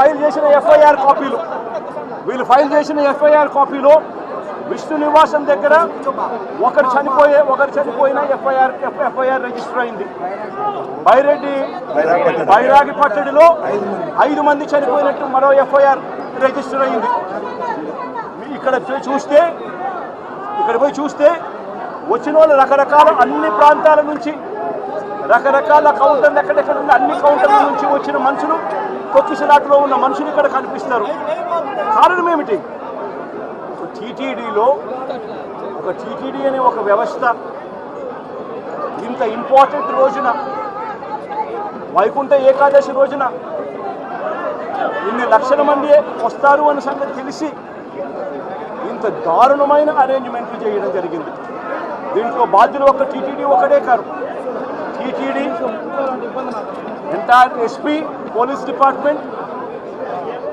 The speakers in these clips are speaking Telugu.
ఫైల్ చేసిన ఎఫ్ఐఆర్ కాపీలో విష్ణు నివాసం దగ్గర ఒకరు చనిపోయిన ఎఫ్ఐఆర్ రిజిస్టర్ అయింది. బైరాగి పట్టడిలో 5 మంది చనిపోయినట్టు మరో ఎఫ్ఐఆర్ రిజిస్టర్ అయింది. ఇక్కడ పోయి చూస్తే వచ్చిన వాళ్ళు రకరకాల అన్ని ప్రాంతాల నుంచి రకరకాల కౌంటర్లు ఎక్కడెక్కడ ఉన్న అన్ని కౌంటర్ల నుంచి వచ్చిన మనుషులు తొక్కిసలాటలో ఉన్న మనుషులు ఇక్కడ కనిపిస్తారు. కారణం ఏమిటి? టీటీడీ అనే ఒక వ్యవస్థ ఇంత ఇంపార్టెంట్ రోజున వైకుంఠ ఏకాదశి రోజున ఇన్ని లక్షల మంది వస్తారు అన్న సంగతి తెలిసి ఇంత దారుణమైన అరేంజ్మెంట్లు చేయడం జరిగింది. దీంట్లో బాధ్యులు ఒక టీటీడీ ఒకటే కాదు, TTD entire SP police department,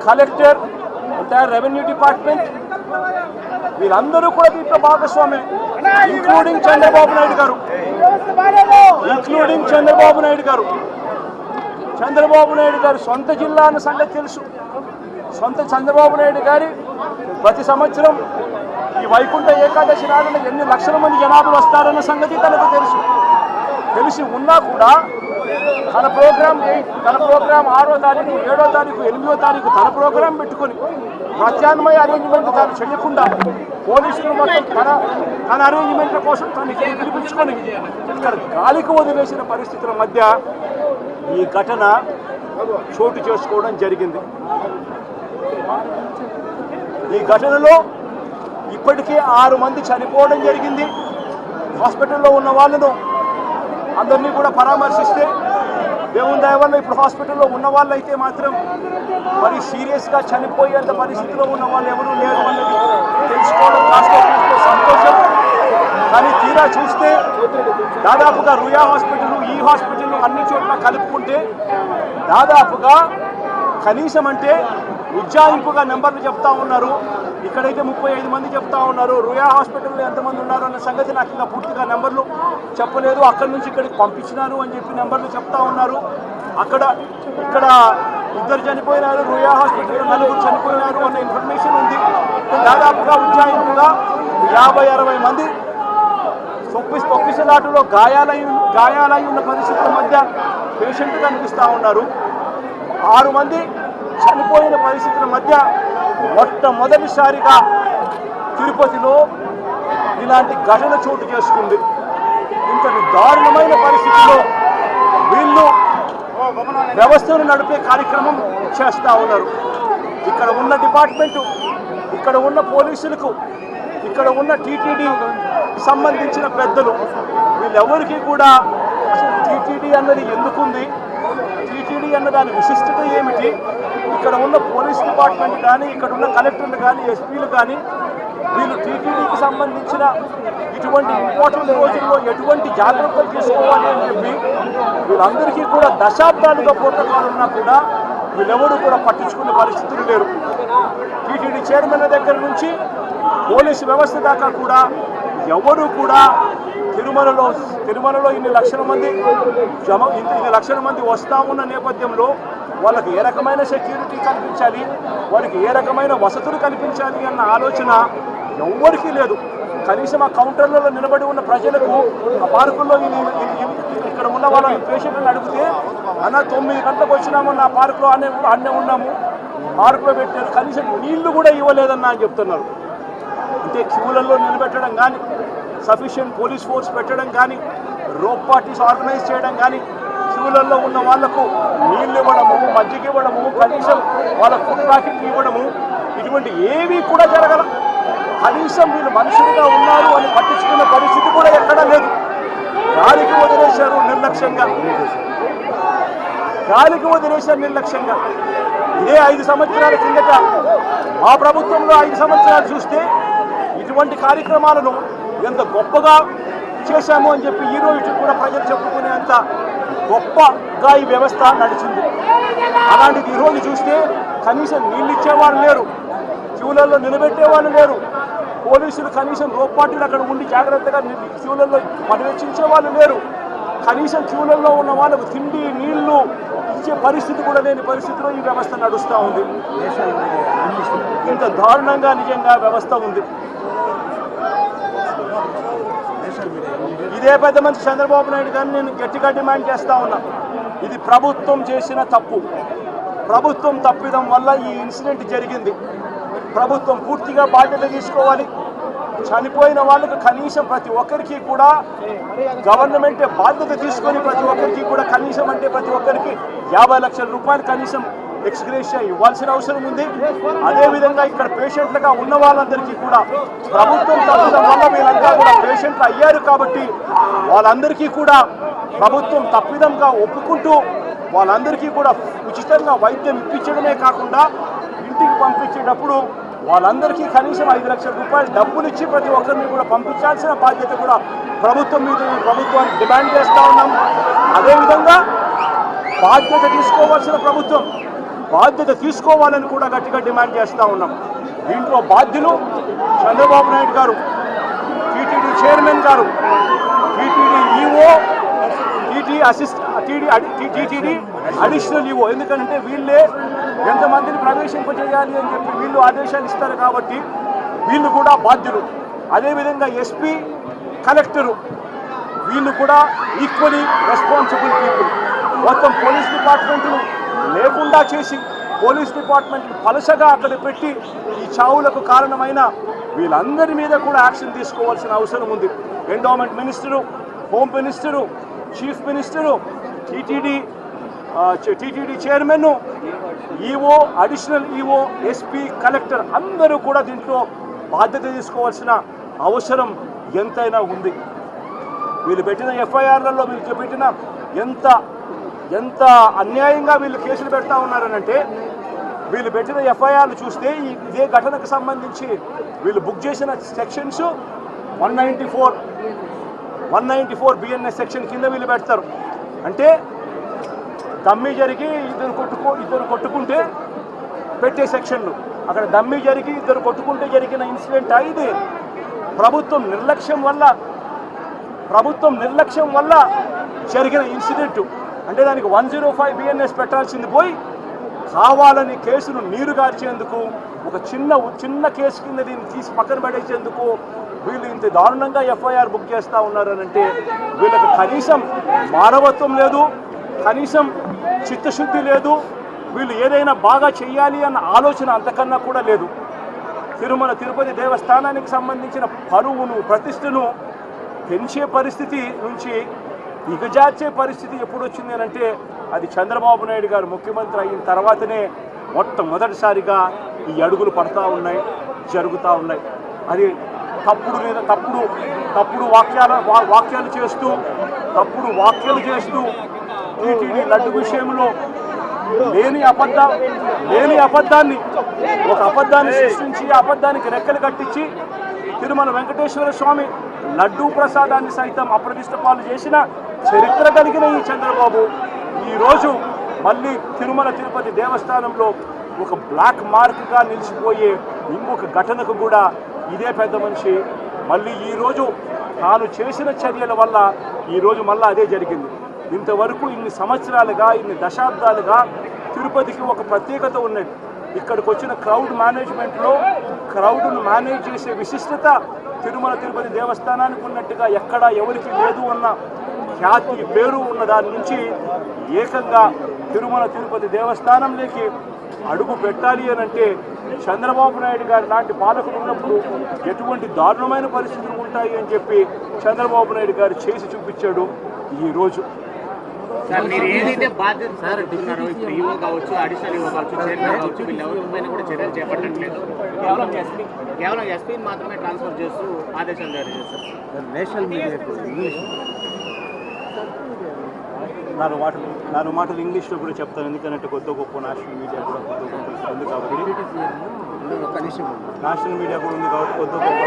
collector, entire revenue department వీళ్ళందరూ కూడా దీంట్లో భాగస్వామ్యం, ఇంక్లూడింగ్ చంద్రబాబు నాయుడు గారు సొంత జిల్లా అన్న సంగతి తెలుసు. చంద్రబాబు నాయుడు గారి ప్రతి సంవత్సరం ఈ వైకుంఠ ఏకాదశి నాడున ఎన్ని లక్షల మంది జనాభా వస్తారన్న సంగతి తనకు తెలిసి ఉన్నా కూడా తన ప్రోగ్రాం 6వ తారీఖు, 7వ తారీఖు, 8వ తారీఖు తన ప్రోగ్రాం పెట్టుకొని ప్రత్యామ్నాయ అరేంజ్మెంట్ తాను చేయకుండా పోలీసులు మొత్తం తన అరేంజ్మెంట్ల కోసం తను పిలిపించుకొని ఇక్కడ గాలికి వదిలేసిన పరిస్థితుల మధ్య ఈ ఘటన చోటు చేసుకోవడం జరిగింది. ఈ ఘటనలో ఇప్పటికే 6 మంది చనిపోవడం జరిగింది. హాస్పిటల్లో ఉన్న వాళ్ళను అందరినీ కూడా పరామర్శిస్తే దేవుని దయ వల్ల ఇప్పుడు హాస్పిటల్లో ఉన్న వాళ్ళు అయితే మాత్రం మరి సీరియస్గా చనిపోయేంత పరిస్థితిలో ఉన్న వాళ్ళు ఎవరూ లేరు అన్నది తెలుసుకోవడం కాస్త సంతోషం. కానీ తీరా చూస్తే దాదాపుగా రుయా హాస్పిటల్, ఈ హాస్పిటల్ అన్ని చోట్ల కలుపుకుంటే దాదాపుగా కనీసం అంటే ఉజ్జాయింపుగా నెంబర్లు చెప్తా ఉన్నారు. ఇక్కడైతే 35 మంది చెప్తా ఉన్నారు. రుయా హాస్పిటల్లో ఎంతమంది ఉన్నారు అన్న సంగతి నాకు ఇంకా పూర్తిగా నెంబర్లు చెప్పలేదు. అక్కడి నుంచి ఇక్కడికి పంపించినారు అని చెప్పి నెంబర్లు చెప్తా ఉన్నారు. ఇక్కడ 2 చనిపోయినారు, రుయా హాస్పిటల్లో 4 చనిపోయినారు అన్న ఇన్ఫర్మేషన్ ఉంది. దాదాపుగా ఉజ్జాయింపుగా 50-60 మంది తొక్కిసలాటలో గాయాలై ఉన్న పరిస్థితుల మధ్య పేషెంట్ కనిపిస్తూ ఉన్నారు. 6 మంది చనిపోయిన పరిస్థితుల మధ్య మొట్టమొదటిసారిగా తిరుపతిలో ఇలాంటి ఘటన చోటు చేసుకుంది. ఇంతటి దారుణమైన పరిస్థితిలో వీళ్ళు వ్యవస్థను నడిపే కార్యక్రమం చేస్తూ ఉన్నారు. ఇక్కడ ఉన్న డిపార్ట్మెంటు, ఇక్కడ ఉన్న పోలీసులకు, ఇక్కడ ఉన్న టీటీడీ సంబంధించిన పెద్దలు వీళ్ళెవరికి కూడా అసలు టీటీడీ అన్నది ఎందుకుంది, టీటీడీ అన్న దాని విశిష్టత ఏమిటి, ఇక్కడ ఉన్న పోలీస్ డిపార్ట్మెంట్ కానీ, ఇక్కడ ఉన్న కలెక్టర్లు కానీ, ఎస్పీలు కానీ వీళ్ళు టీటీడీకి సంబంధించిన ఇటువంటి ఇంపార్టెంట్ రోజుల్లో ఎటువంటి జాగ్రత్తలు తీసుకోవాలి అని చెప్పి వీళ్ళందరికీ కూడా దశాబ్దాలుగా ప్రోటోకాల్ ఉన్నా కూడా వీళ్ళెవరూ కూడా పట్టించుకునే పరిస్థితులు లేరు. టీటీడీ చైర్మన్ దగ్గర నుంచి పోలీసు వ్యవస్థ దాకా కూడా ఎవరు కూడా తిరుమలలో ఇన్ని లక్షల మంది వస్తా ఉన్న నేపథ్యంలో వాళ్ళకి ఏ రకమైన సెక్యూరిటీ కల్పించాలి, వారికి ఏ రకమైన వసతులు కల్పించాలి అన్న ఆలోచన ఎవ్వరికీ లేదు. కనీసం ఆ కౌంటర్లలో నిలబడి ఉన్న ప్రజలకు ఆ పార్కుల్లో ఇక్కడ ఉన్న వాళ్ళ పేషెంట్లను అడిగితే అన్న 9 గంటలకు వచ్చినాము, నా పార్కులో అన్నే ఉన్నాము, పార్కులో పెట్టారు, కనీసం నీళ్లు కూడా ఇవ్వలేదన్న అని చెప్తున్నారు. అంటే క్యూలలో నిలబెట్టడం కానీ, సఫిషియెంట్ పోలీస్ ఫోర్స్ పెట్టడం కానీ, రోప్ పార్టీస్ ఆర్గనైజ్ చేయడం కానీ, క్యూలలో ఉన్న వాళ్లకు నీళ్ళు ఇవ్వడము, మజ్జిగ ఇవ్వడము, కనీసం వాళ్ళ ఫుడ్ ప్యాకెట్లు ఇవ్వడము, ఇటువంటి ఏమీ కూడా జరగల. కనీసం వీళ్ళు మనుషులుగా ఉన్నారు అని పట్టించుకున్న పరిస్థితి కూడా ఎక్కడా లేదు. గాలికి వదిలేశారు నిర్లక్ష్యంగా. ఇదే 5 సంవత్సరాల కిందట మా ప్రభుత్వంలో 5 సంవత్సరాలు చూస్తే ఇటువంటి కార్యక్రమాలను ఎంత గొప్పగా చేశాము అని చెప్పి ఈరోజు కూడా ప్రజలు చెప్పుకునేంత గొప్పగా ఈ వ్యవస్థ నడిచింది. అలాంటిది ఈరోజు చూస్తే కనీసం నీళ్ళు ఇచ్చేవాళ్ళు లేరు, క్యూలలో నిలబెట్టేవాళ్ళు లేరు, పోలీసులు కనీసం రోప్పాటీలు అక్కడ ఉండి జాగ్రత్తగా క్యూలలో పర్యవేక్షించే వాళ్ళు లేరు, కనీసం క్యూలలో ఉన్న వాళ్ళకు తిండి నీళ్లు ఇచ్చే పరిస్థితి కూడా లేని పరిస్థితిలో ఈ వ్యవస్థ నడుస్తూ ఉంది. ఇంత దారుణంగా నిజంగా వ్యవస్థ ఉంది. ఇదే పెద్ద మంచి చంద్రబాబు నాయుడు గారిని నేను గట్టిగా డిమాండ్ చేస్తూ ఉన్నా. ఇది ప్రభుత్వం చేసిన తప్పు. ప్రభుత్వం తప్పిదం వల్ల ఈ ఇన్సిడెంట్ జరిగింది. ప్రభుత్వం పూర్తిగా బాధ్యత తీసుకోవాలి. చనిపోయిన వాళ్ళకు కనీసం ప్రతి ఒక్కరికి కూడా గవర్నమెంటే బాధ్యత తీసుకొని ప్రతి ఒక్కరికి కూడా కనీసం అంటే ప్రతి ఒక్కరికి 50 లక్షల రూపాయలు కనీసం ఎక్స్గ్రేషియా ఇవ్వాల్సిన అవసరం ఉంది. అదేవిధంగా ఇక్కడ పేషెంట్లుగా ఉన్న వాళ్ళందరికీ కూడా ప్రభుత్వం తప్పడం వల్ల వీళ్ళంతా కూడా పేషెంట్లు అయ్యారు కాబట్టి వాళ్ళందరికీ కూడా ప్రభుత్వం తప్పిదంగా ఒప్పుకుంటూ వాళ్ళందరికీ కూడా ఉచితంగా వైద్యం ఇప్పించడమే కాకుండా ఇంటికి పంపించేటప్పుడు వాళ్ళందరికీ కనీసం 5 లక్షల రూపాయలు డబ్బులు ఇచ్చి ప్రతి ఒక్కరిని కూడా పంపించాల్సిన బాధ్యత కూడా ప్రభుత్వం మీద ప్రభుత్వానికి డిమాండ్ చేస్తూ ఉన్నాం. అదేవిధంగా బాధ్యత తీసుకోవాల్సిన ప్రభుత్వం బాధ్యత తీసుకోవాలని కూడా గట్టిగా డిమాండ్ చేస్తూ ఉన్నాం. దీంట్లో బాధ్యులు చంద్రబాబు నాయుడు గారు, టీటీడీ చైర్మన్ గారు, TTD EO, TTD additional EO. ఎందుకంటే వీళ్ళే ఎంతమందిని ప్రవేశింపజేయాలి అని చెప్పి వీళ్ళు ఆదేశాలు ఇస్తారు కాబట్టి వీళ్ళు కూడా బాధ్యులు. అదేవిధంగా ఎస్పీ, కలెక్టరు వీళ్ళు కూడా ఈక్వలీ రెస్పాన్సిబుల్ పీపుల్. మొత్తం పోలీస్ డిపార్ట్మెంట్ను లేకుండా చేసి పోలీస్ డిపార్ట్మెంట్ను పలసగా అక్కడ పెట్టి ఈ చావులకు కారణమైన వీళ్ళందరి మీద కూడా యాక్షన్ తీసుకోవాల్సిన అవసరం ఉంది. Endowment minister, home minister, chief minister, TTD chairman, EO, additional EO, SP, collector అందరూ కూడా దీంట్లో బాధ్యత తీసుకోవాల్సిన అవసరం ఎంతైనా ఉంది. వీళ్ళు పెట్టిన ఎఫ్ఐఆర్లలో వీళ్ళు పెట్టిన ఎంత అన్యాయంగా వీళ్ళు కేసులు పెడతా ఉన్నారనంటే వీళ్ళు పెట్టిన ఎఫ్ఐఆర్లు చూస్తే ఇదే ఘటనకు సంబంధించి వీళ్ళు బుక్ చేసిన సెక్షన్స్ 194 బిఎన్ఎస్ సెక్షన్ కింద వీళ్ళు పెడతారు. అంటే దమ్మి జరిగి ఇద్దరు కొట్టుకుంటే పెట్టే సెక్షన్లు, అక్కడ దమ్మి జరిగి ఇద్దరు కొట్టుకుంటే జరిగిన ఇన్సిడెంట్ ఇది. ప్రభుత్వం నిర్లక్ష్యం వల్ల జరిగిన ఇన్సిడెంట్. అంటే దానికి 105 బిఎన్ఎస్ పెట్టాల్సింది పోయి కావాలని కేసును నీరు గార్చేందుకు ఒక చిన్న కేసు కింద దీన్ని తీసి పక్కన పడేసేందుకు వీళ్ళు ఇంత దారుణంగా ఎఫ్ఐఆర్ బుక్ చేస్తూ ఉన్నారనంటే వీళ్ళకి కనీసం మానవత్వం లేదు, కనీసం చిత్తశుద్ధి లేదు. వీళ్ళు ఏదైనా బాగా చెయ్యాలి అన్న ఆలోచన అంతకన్నా కూడా లేదు. తిరుమల తిరుపతి దేవస్థానానికి సంబంధించిన పరువును, ప్రతిష్టను పెంచే పరిస్థితి నుంచి దిగజార్చే పరిస్థితి ఎప్పుడు వచ్చింది అంటే అది చంద్రబాబు నాయుడు గారు ముఖ్యమంత్రి అయిన తర్వాతనే మొట్టమొదటిసారిగా ఈ అడుగులు పడతా ఉన్నాయి, జరుగుతూ ఉన్నాయి. అది తప్పుడు వ్యాఖ్యలు చేస్తూ టీటీడీ లడ్డు విషయంలో లేని అబద్ధాన్ని సృష్టించి అబద్ధానికి రెక్కలు కట్టించి తిరుమల వెంకటేశ్వర స్వామి లడ్డూ ప్రసాదాన్ని సైతం అప్రతిష్ట పాలు చేసిన చరిత్ర కలిగిన ఈ చంద్రబాబు ఈరోజు మళ్ళీ తిరుమల తిరుపతి దేవస్థానంలో ఒక బ్లాక్ మార్క్గా నిలిచిపోయే ఇంకొక ఘటనకు కూడా ఇదే పెద్ద మనిషి మళ్ళీ ఈరోజు తాను చేసిన చర్యల వల్ల ఈరోజు మళ్ళీ అదే జరిగింది. ఇంతవరకు ఇన్ని సంవత్సరాలుగా, ఇన్ని దశాబ్దాలుగా తిరుపతికి ఒక ప్రత్యేకత ఉన్నది. ఇక్కడికి వచ్చిన క్రౌడ్ మేనేజ్మెంట్లో క్రౌడ్ను మేనేజ్ చేసే విశిష్టత తిరుమల తిరుపతి దేవస్థానానికి ఉన్నట్టుగా ఎక్కడా ఎవరికి లేదు అన్న ఖ్యాతి, పేరు ఉన్న దాని నుంచి ఏకంగా తిరుమల తిరుపతి దేవస్థానంలోకి అడుగు పెట్టాలి అని అంటే చంద్రబాబు నాయుడు గారు లాంటి పాలకులు ఉన్నప్పుడు ఎటువంటి దారుణమైన పరిస్థితులు ఉంటాయి అని చెప్పి చంద్రబాబు నాయుడు గారు చేసి చూపించాడు ఈరోజు. సార్ మీరు ఏదైతే బాధ్యత సార్ అంటున్నారో ఇప్పుడు ఈవో కావచ్చు, అడిషనల్ ఈవో కావచ్చు, చైర్మన్ కావచ్చు, వీళ్ళు ఎవరిపైన కూడా చర్యలు చేపట్టట్లేదు. కేవలం ఎస్పీని మాత్రమే ట్రాన్స్ఫర్ చేస్తూ ఆదేశాలు జారీ చేస్తారు. నేషనల్ మీడియాకు ఇంగ్లీష్ నాలుగు మాటలు ఇంగ్లీష్లో కూడా చెప్తాను. ఎందుకంటే కొత్త గొప్ప నేషనల్ మీడియా కూడా కొత్త గొప్ప ఉంది కాబట్టి నేషనల్ మీడియా కూడా ఉంది కాబట్టి కొత్త గొప్ప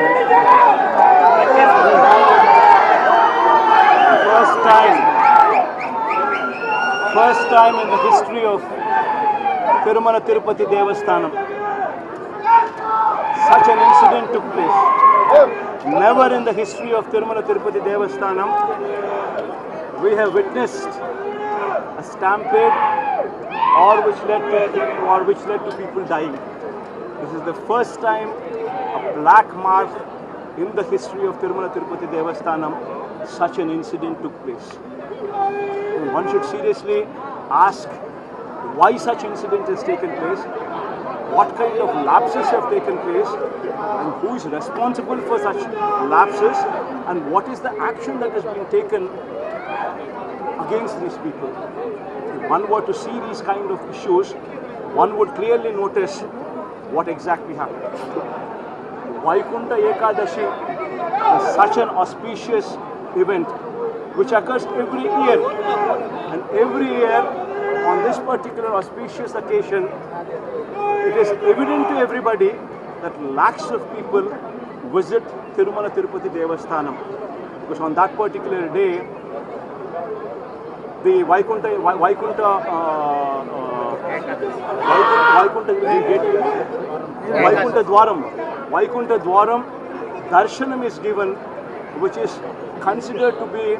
first time in the history of Tirumala Tirupati Devasthanam such an incident took place. Never in the history of Tirumala Tirupati Devasthanam we have witnessed a a stampede or which led to people dying. This is the first time a black mark in the history of Tirumala Tirupati Devasthanam such an incident took place. And one should seriously ask why such incident has taken place, what kind of lapses have taken place, and who is responsible for such lapses, and what is the action that has been taken against these people. If one were to see these kind of issues, one would clearly notice what exactly happened. Vaikunta Ekadashi is such an auspicious event which occurs every year, and every year on this particular auspicious occasion, it is evident to everybody that lakhs of people visit Tirumala Tirupati Devasthanam, because on that particular day, the Vaikunta Dwaram darshanam is given, which is considered to be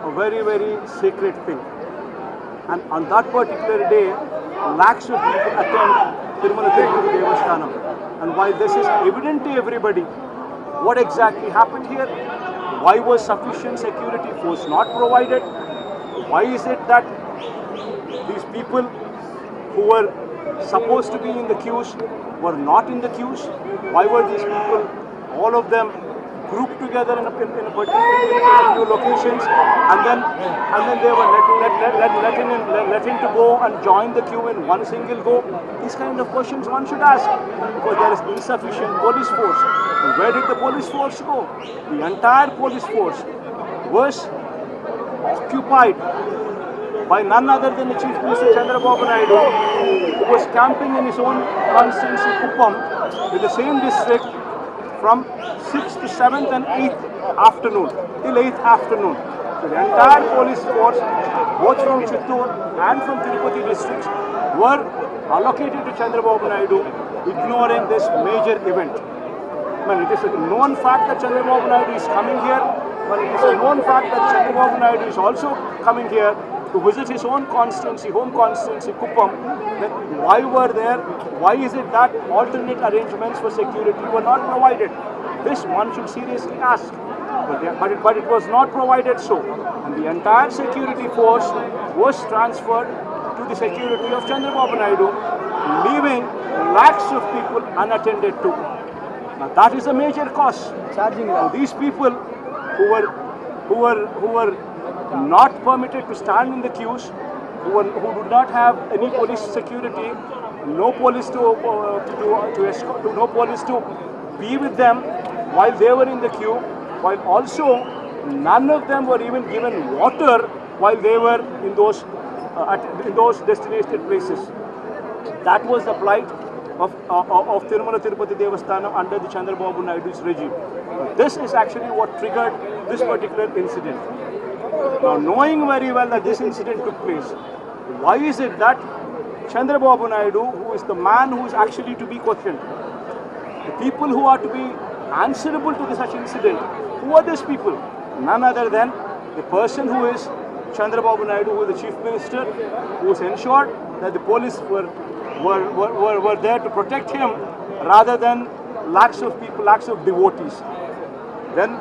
a very, very sacred thing. And on that particular day, lakhs of people attend Tirumala Tirupati Devasthanam. And while this is evident to everybody, what exactly happened here? Why was sufficient security force not provided? Why is it that these people who were supposed to be in the queues were not in the queues? Why were these people, all of them, grouped together in a few locations, and then they were let in to go and join the queue in one single go? These kind of questions one should ask, because there is insufficient police force. And where did the police force go? The entire police force was occupied by none other than the Chief Minister Chandrababu Naidu, who was camping in his own constituency Kuppam, in the same district, from 6th to 7th and 8th afternoon, till 8th afternoon. So the entire police force, both from Chittoor and from Tirupati districts, were allocated to Chandrababu Naidu, ignoring this major event. It is a known fact that Chandrababu Naidu is coming here, but it is a known fact that Chandrababu Naidu is also coming here to visit his own constituency, home constituency, Kuppam. Then why were there? Why is it that alternate arrangements for security were not provided? This one should seriously ask. But it was not provided so. And the entire security force was transferred to the security of Chandrababu Naidu, leaving lakhs of people unattended to. Now that is a major cause. Now these people who were not permitted to stand in the queues, who do not have any police security, no police to escort, no police to be with them while they were in the queue, while also none of them were even given water while they were in those designated places. That was the plight of Tirumala Tirupati Devasthanam under the Chandrababu Naidu's regime. This is actually what triggered this particular incident. Now, knowing very well that this incident took place, why is it that Chandrababu Naidu, who is the man who is actually to be questioned, the people who are to be answerable to such incident, who are these people? None other than the person who is Chandrababu Naidu, who is the Chief Minister, who has ensured that the police were there to protect him rather than lakhs of people, lakhs of devotees. Then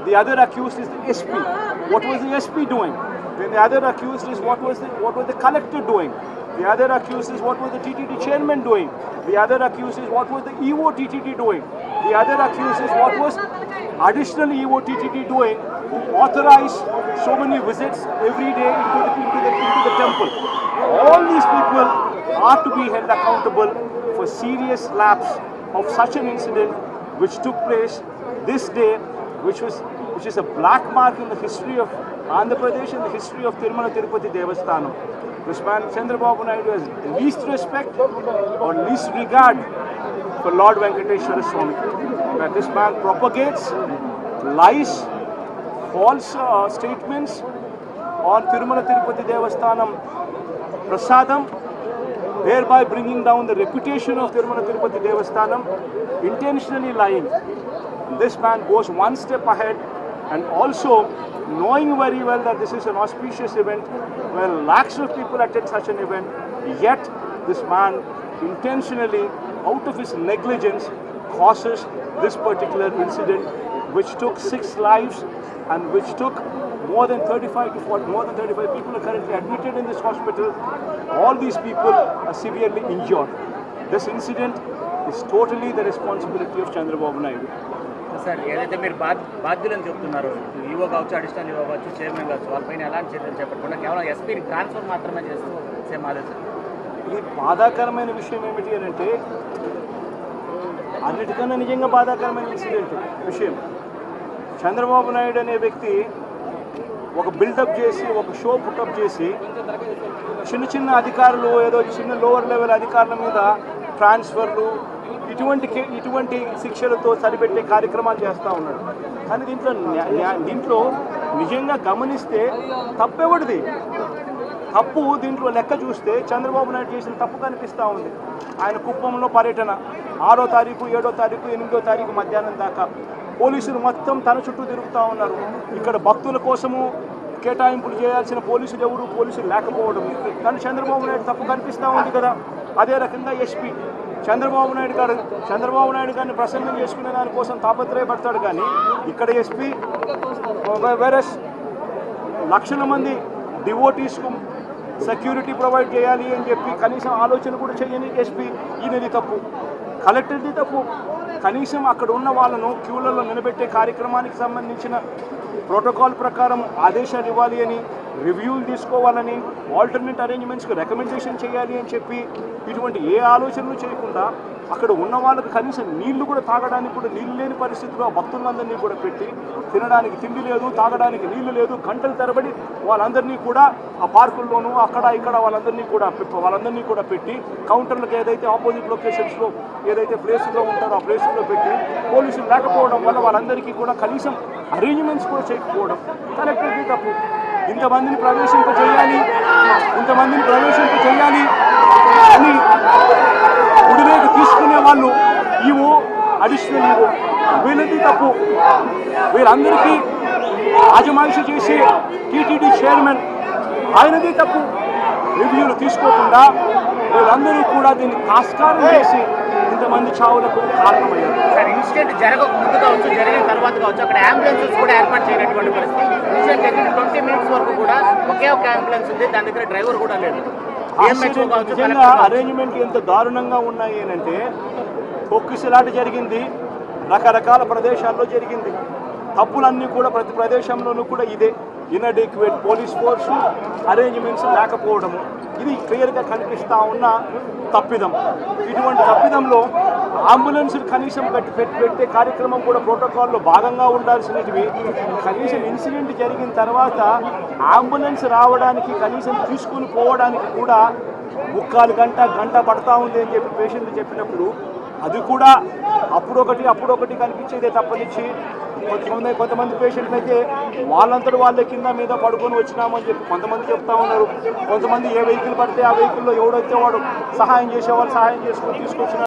the other accused is the SP. What was the SP doing? Then the other accused is what was the collector doing? The other accused is what was the TTD chairman doing? The other accused is what was the EO TTD doing? The other accused is what was additional EO TTD doing, who authorized so many visits every day into the temple. All these people are to be held accountable for serious lapse of such an incident which took place this day, which is a black mark in the history of Andhra Pradesh and the history of Tirumala Tirupati Devasthanam. This man Chandrababu Naidu has least respect or least regard for Lord Venkateshwara Swami. Where this man propagates lies, false statements on Tirumala Tirupati Devasthanam Prasadam, thereby bringing down the reputation of Tirumala Tirupati Devasthanam, intentionally lying. This man goes one step ahead and also knowing very well that this is an auspicious event where lakhs of people attend such an event, yet this man intentionally, out of his negligence, causes this particular incident which took 6 lives and which took more than 35 to 40, more than 35 people are currently admitted in this hospital. All these people are severely injured. This incident is totally the responsibility of Chandrababu Naidu. Sir ఏదైతే మీరు బాధ్యులని చెప్తున్నారు, ఈవో కావచ్చు, అడిషనల్ ఈవో కావచ్చు, చైర్మన్ కావచ్చు, వాళ్ళపైన ఎలాంటి చర్యలు చెప్పకుండా కేవలం ఎస్పీని ట్రాన్స్ఫర్ మాత్రమే చేస్తూ సేమ్ ఆదేశం. ఈ బాధాకరమైన విషయం ఏమిటి అని అంటే, అన్నిటికన్నా నిజంగా బాధాకరమైన ఇన్సిడెంట్ విషయం, చంద్రబాబు నాయుడు అనే వ్యక్తి ఒక బిల్డప్ చేసి, ఒక షో పుటప్ చేసి, చిన్న చిన్న అధికారులు, ఏదో చిన్న లోవర్ లెవెల్ అధికారుల మీద ట్రాన్స్ఫర్లు, ఇటువంటి శిక్షలతో సరిపెట్టే కార్యక్రమాలు చేస్తూ ఉన్నాడు. కానీ దీంట్లో నిజంగా గమనిస్తే తప్పెవడిది? తప్పు దీంట్లో లెక్క చూస్తే చంద్రబాబు నాయుడు చేసిన తప్పు కనిపిస్తూ ఉంది. ఆయన కుప్పంలో పర్యటన 6వ తారీఖు, 7వ తారీఖు, 8వ తారీఖు మధ్యాహ్నం దాకా పోలీసులు మొత్తం తన చుట్టూ తిరుగుతూ ఉన్నారు. ఇక్కడ భక్తుల కోసము కేటాయింపులు చేయాల్సిన పోలీసులు లేకపోవడం, కానీ చంద్రబాబు నాయుడు తప్పు కనిపిస్తూ ఉంది కదా. అదే రకంగా ఎస్పీ చంద్రబాబు నాయుడు గారిని ప్రసన్నం చేసుకునే దానికోసం తాపత్రయపడతాడు, కానీ ఇక్కడ ఎస్పీ వేరస్ లక్షల మంది డివోటీస్కు సెక్యూరిటీ ప్రొవైడ్ చేయాలి అని చెప్పి కనీసం ఆలోచన కూడా చేయని ఎస్పీ, ఈయనది తప్పు, కలెక్టర్ది తప్పు. కనీసం అక్కడ ఉన్న వాళ్ళను క్యూలలో నిలబెట్టే కార్యక్రమానికి సంబంధించిన ప్రోటోకాల్ ప్రకారం ఆదేశాలు ఇవ్వాలి అని, రివ్యూలు తీసుకోవాలని, ఆల్టర్నేట్ అరేంజ్మెంట్స్కి రికమెండేషన్ చేయాలి అని చెప్పి ఇటువంటి ఏ ఆలోచనలు చేయకుండా అక్కడ ఉన్న వాళ్ళకి కనీసం నీళ్లు కూడా తాగడానికి కూడా నీళ్ళు లేని పరిస్థితిలో భక్తులందరినీ కూడా పెట్టి, తినడానికి తిండి లేదు, తాగడానికి నీళ్లు లేదు, గంటల తరబడి వాళ్ళందరినీ కూడా ఆ పార్కుల్లోనూ అక్కడ ఇక్కడ వాళ్ళందరినీ కూడా పెట్టి కౌంటర్లకు ఏదైతే ఆపోజిట్ లొకేషన్స్లో ఏదైతే ప్లేసుల్లో ఉంటారో ఆ ప్లేసుల్లో పెట్టి పోలీసులు లేకపోవడం వల్ల వాళ్ళందరికీ కూడా కనీసం అరేంజ్మెంట్స్ కూడా చేయకపోవడం కలెక్టర్కి తప్పు. ఇంతమందిని ప్రవేశింపజేయాలి అని గుడిలోకి తీసుకునే వాళ్ళు ఈవో, అడిషనల్ ఈవో, వీళ్ళది తప్పు. వీళ్ళందరికీ అజమాయిషి చేసే టీటీడీ చైర్మన్ ఆయనది తప్పు. రివ్యూలు తీసుకోకుండా వీళ్ళందరూ కూడా దీన్ని కాస్కారం చేసి ఇంతమంది చావులకు కారణమయ్యారు. సార్, ఇన్సిడెంట్ జరగక ముందు కావచ్చు, జరిగిన తర్వాత కావచ్చు, అక్కడ అంబులెన్సెస్ కూడా ఏర్పాటు చేయనటువంటి పరిస్థితి. ఇన్సిడెంట్ జరిగిన 20 minutes వరకు కూడా ఒకే ఒక అంబులెన్స్ ఉంది, దాని దగ్గర డ్రైవర్ కూడా లేదు. నిజంగా అరేంజ్మెంట్ ఎంత దారుణంగా ఉన్నాయి అంటే, తొక్కిసలాట జరిగింది, రకరకాల ప్రదేశాల్లో జరిగింది. తప్పులన్నీ కూడా ప్రతి ప్రదేశంలోనూ కూడా ఇదే, ఇన్అడెక్వేట్ పోలీస్ ఫోర్సు, అరేంజ్మెంట్స్ లేకపోవడము, ఇది క్లియర్గా కనిపిస్తూ ఉన్న తప్పిదం. ఇటువంటి తప్పిదంలో అంబులెన్స్ కనీసం పెట్టే కార్యక్రమం కూడా ప్రోటోకాల్లో భాగంగా ఉండాల్సినవి. కనీసం ఇన్సిడెంట్ జరిగిన తర్వాత అంబులెన్స్ రావడానికి, కనీసం తీసుకుని పోవడానికి కూడా 3/4 గంట పడతా ఉంది అని చెప్పి పేషెంట్లు చెప్పినప్పుడు, అది కూడా అప్పుడొకటి కనిపించేదే తప్పనిచ్చి కొంతమంది పేషెంట్లు అయితే వాళ్ళంతటి వాళ్ళ కింద మీద పడుకొని వచ్చినామని చెప్పి కొంతమంది చెప్తా ఉన్నారు. కొంతమంది ఏ వెహికల్ పడితే ఆ వెహికల్లో ఎవడైతే వాడు సహాయం చేసేవాళ్ళు సహాయం చేసుకుని తీసుకొచ్చిన